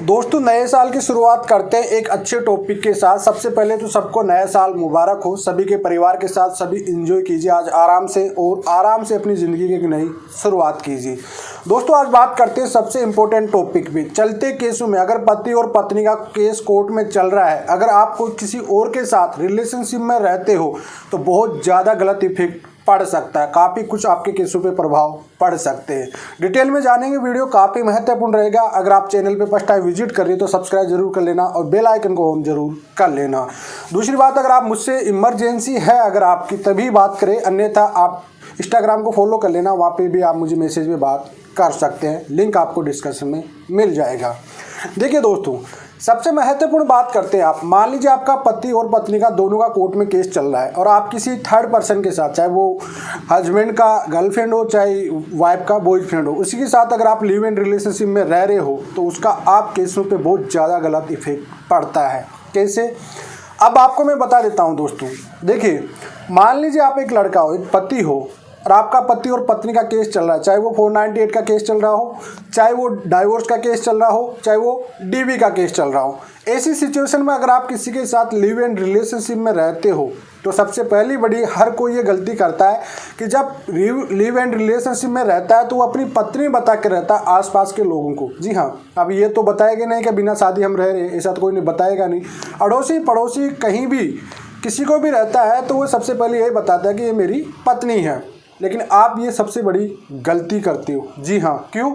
दोस्तों नए साल की शुरुआत करते हैं एक अच्छे टॉपिक के साथ। सबसे पहले तो सबको नया साल मुबारक हो। सभी के परिवार के साथ सभी एंजॉय कीजिए आज आराम से अपनी ज़िंदगी की एक नई शुरुआत कीजिए। दोस्तों आज बात करते हैं सबसे इम्पोर्टेंट टॉपिक भी। चलते केसों में अगर पति और पत्नी का केस कोर्ट में चल रहा है, अगर आप कोई किसी और के साथ रिलेशनशिप में रहते हो तो बहुत ज़्यादा गलत इफेक्ट पड़ सकता है। काफ़ी कुछ आपके केसों पे प्रभाव पड़ सकते हैं। डिटेल में जानेंगे, वीडियो काफ़ी महत्वपूर्ण रहेगा। अगर आप चैनल पे फर्स्ट टाइम विजिट कर रहे हो तो सब्सक्राइब जरूर कर लेना और बेल आइकन को ऑन जरूर कर लेना। दूसरी बात, अगर आप मुझसे इमरजेंसी है अगर आपकी तभी बात करें, अन्यथा आप इंस्टाग्राम को फॉलो कर लेना, वहाँ पे भी आप मुझे मैसेज में बात कर सकते हैं। लिंक आपको डिस्क्रिप्शन में मिल जाएगा। देखिए दोस्तों, सबसे महत्वपूर्ण बात करते हैं आप। मान लीजिए आपका पति और पत्नी का दोनों का कोर्ट में केस चल रहा है और आप किसी थर्ड पर्सन के साथ, चाहे वो हस्बैंड का गर्लफ्रेंड हो चाहे वाइफ का बॉयफ्रेंड हो, उसी के साथ अगर आप लिव इन रिलेशनशिप में रह रहे हो तो उसका आप केसों पे बहुत ज़्यादा गलत इफेक्ट पड़ता है। कैसे, अब आपको मैं बता देता हूँ दोस्तों। देखिए, मान लीजिए आप एक लड़का हो, एक पति हो और आपका पति और पत्नी का केस चल रहा है, चाहे वो 498 का केस चल रहा हो, चाहे वो डाइवोर्स का केस चल रहा हो, चाहे वो डीवी का केस चल रहा हो। ऐसी सिचुएशन में अगर आप किसी के साथ लिव इन रिलेशनशिप में रहते हो तो सबसे पहली बड़ी हर कोई ये गलती करता है कि जब लिव इन रिलेशनशिप में रहता है तो वो अपनी पत्नी बता के रहता है आसपास के लोगों को। जी हाँ, अब ये तो बताएगा नहीं कि बिना शादी हम रह रहे हैं, ऐसा तो कोई नहीं बताएगा नहीं। अड़ोसी पड़ोसी कहीं भी किसी को भी रहता है तो वो सबसे पहले यही बताता है कि ये मेरी पत्नी है। लेकिन आप ये सबसे बड़ी गलती करते हो। जी हाँ, क्यों?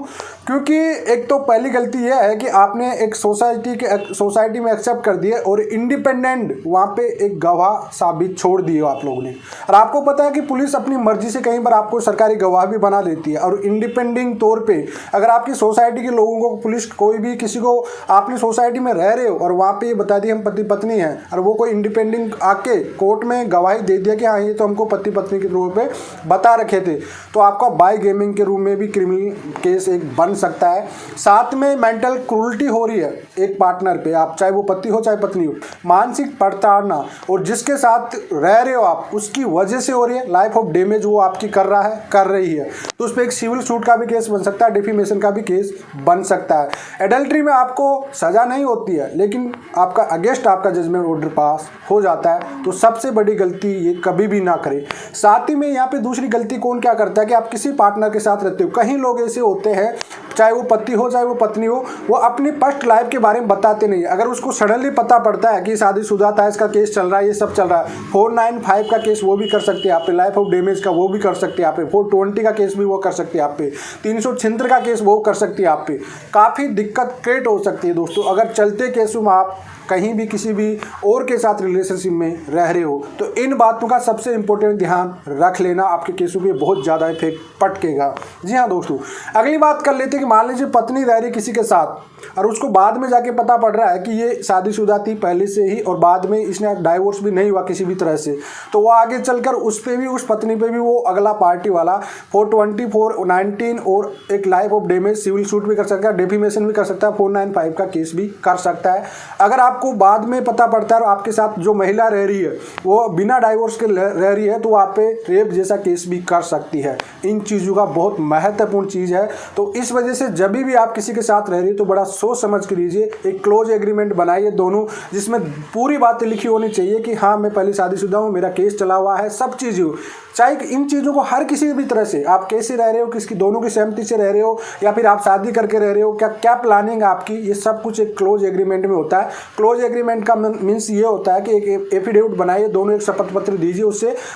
क्योंकि एक तो पहली गलती यह है कि आपने एक सोसाइटी में एक्सेप्ट कर दिया और इंडिपेंडेंट वहाँ पे एक गवाह साबित छोड़ दिए आप लोगों ने। और आपको पता है कि पुलिस अपनी मर्जी से कहीं पर आपको सरकारी गवाह भी बना देती है। और इंडिपेंडेंट तौर पे अगर आपकी सोसाइटी के लोगों को पुलिस कोई भी किसी को आपने सोसाइटी में रह रहे हो और वहाँ पे ये बता दिया हम पति पत्नी हैं और वो कोई इंडिपेंडेंट आके कोर्ट में गवाही दे दिया कि हाँ ये तो हमको पति पत्नी के तौर पे बता रखे थे, तो आपका बाय गेमिंग के रूम में भी क्रिमिनल केस एक बन सकता है। साथ में मेंटल क्रूरल्टी हो रही है एक पार्टनर पे, आप चाहे वो पति हो चाहे पत्नी हो, मानसिक प्रताड़ना और जिसके साथ रह रहे हो आप उसकी वजह से हो रही है, लाइफ ऑफ डैमेज वो आपकी कर रहा है कर रही है, तो उस पर एक सिविल सूट का भी केस बन सकता है, डिफेमेशन का भी केस बन सकता है। एडल्ट्री में आपको सजा नहीं होती है लेकिन आपका अगेंस्ट आपका जजमेंट ऑर्डर पास हो जाता है, तो सबसे बड़ी गलती ये कभी भी ना करें। साथ ही में यहाँ पे दूसरी गलती कौन क्या करता है कि आप किसी पार्टनर के साथ रहते हो, कहीं लोग ऐसे होते हैं चाहे वो पति हो चाहे वो पत्नी हो, वो अपनी फर्स्ट लाइफ के बारे में बताते नहीं है। अगर उसको सडनली पता पड़ता है कि शादीशुदा था, इसका केस चल रहा है, ये सब चल रहा है, 495 का केस वो भी कर सकते हैं आप पे, लाइफ ऑफ डैमेज का वो भी कर सकते हैं आप पे, 420 का केस भी वो कर सकते हैं आप पे, 376 का केस वो कर सकती है आप पे। काफ़ी दिक्कत क्रिएट हो सकती है दोस्तों अगर चलते केसों में आप कहीं भी किसी भी और के साथ रिलेशनशिप में रह रहे हो। तो इन बातों का सबसे इंपॉर्टेंट ध्यान रख लेना, आपके केसों पे बहुत ज़्यादा इफेक्ट पटकेगा। जी हाँ दोस्तों, अगली बात कर लेते हैं कि मान लीजिए पत्नी रह रही किसी के साथ और उसको बाद में जाके पता पड़ रहा है कि ये शादीशुदा थी पहले से ही और बाद में इसने डाइवोर्स भी नहीं हुआ किसी भी तरह से, तो वो आगे चलकर उस पर भी, उस पत्नी पे भी वो अगला पार्टी वाला 420, 419 और एक life of damage civil suit भी कर सकता है, डेफिमेशन भी कर सकता है, 495 का केस भी कर सकता है। अगर आपको बाद में पता पड़ता है और आपके साथ जो महिला रह रही है वो बिना डाइवोर्स के रह रही है तो वो आप पे रेप जैसा केस भी कर सकती है। इन चीज़ों का बहुत महत्वपूर्ण चीज़ है। तो इस वजह से जब भी आप किसी के साथ रह रही है तो बड़ा सोच समझ के लीजिए, एक क्लोज एग्रीमेंट बनाइए दोनों, जिसमें पूरी बातें लिखी होनी चाहिए कि हाँ मैं पहले शादीशुदा हूँ, मेरा केस चला हुआ है, सब चीज़ हो। चाहे इन चीज़ों को हर किसी भी तरह से आप कैसे रह रहे हो, किसकी दोनों की सहमति से रह रहे हो या फिर आप शादी करके रह रहे हो, क्या क्या प्लानिंग आपकी, ये सब कुछ एक क्लोज एग्रीमेंट में होता है। क्लोज एग्रीमेंट का मीन्स ये होता है कि एक एफिडेविट बनाइए, दोनों एक शपथ पत्र दीजिए,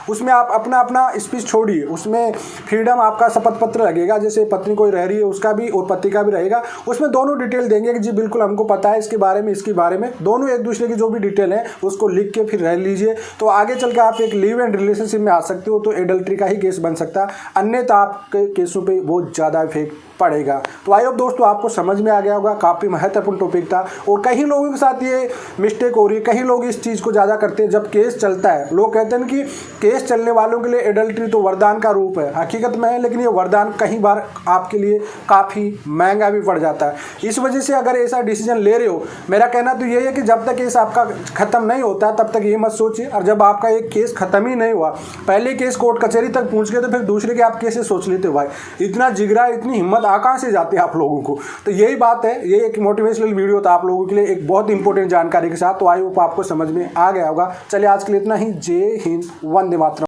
उसमें आप अपना स्पीच छोड़िए, उसमें फ्रीडम आपका शपथ पत्र लगेगा, जैसे पत्नी कोई रह रही है उसका भी और पति का भी रहेगा, उसमें दोनों डिटेल देंगे कि जी बिल्कुल हमको पता है इसके बारे में, दोनों एक दूसरे की जो भी डिटेल है उसको लिख के फिर रह लीजिए। तो आगे चल के आप एक लिव एंड रिलेशनशिप में आ सकते हो, तो एडल्ट्री का ही केस बन सकता है, अन्यथा आपके केसों पे बहुत ज़्यादा इफेक्ट पड़ेगा। तो आई होप दोस्तों आपको समझ में आ गया होगा, काफ़ी महत्वपूर्ण टॉपिक था। और कई लोगों के साथ ये मिस्टेक हो रही है, कई लोग इस चीज़ को ज़्यादा करते हैं जब केस चलता है। लोग कहते हैं कि केस चलने वालों के लिए एडल्ट्री तो वरदान का रूप है, हकीकत में है, लेकिन ये वरदान कई बार आपके लिए काफ़ी काफ़ी महंगा भी पड़ जाता है। इस वजह से अगर ऐसा डिसीजन ले रहे हो, मेरा कहना तो ये है कि जब तक केस आपका ख़त्म नहीं होता तब तक ये मत सोचिए, और जब आपका एक केस ख़त्म ही नहीं हुआ, पहले केस कोर्ट कचहरी तक पहुँच गए तो फिर दूसरे के आप कैसे सोच लेते हो भाई? इतना जिगरा, इतनी हिम्मत कहाँ से जाती है आप लोगों को? तो यही बात है, ये एक मोटिवेशनल वीडियो था आप लोगों के लिए, एक बहुत इंपॉर्टेंट जानकारी के साथ। तो आई होप आपको समझ में आ गया होगा। चलिए आज के लिए इतना ही। जय हिंद, वंदे मातरम।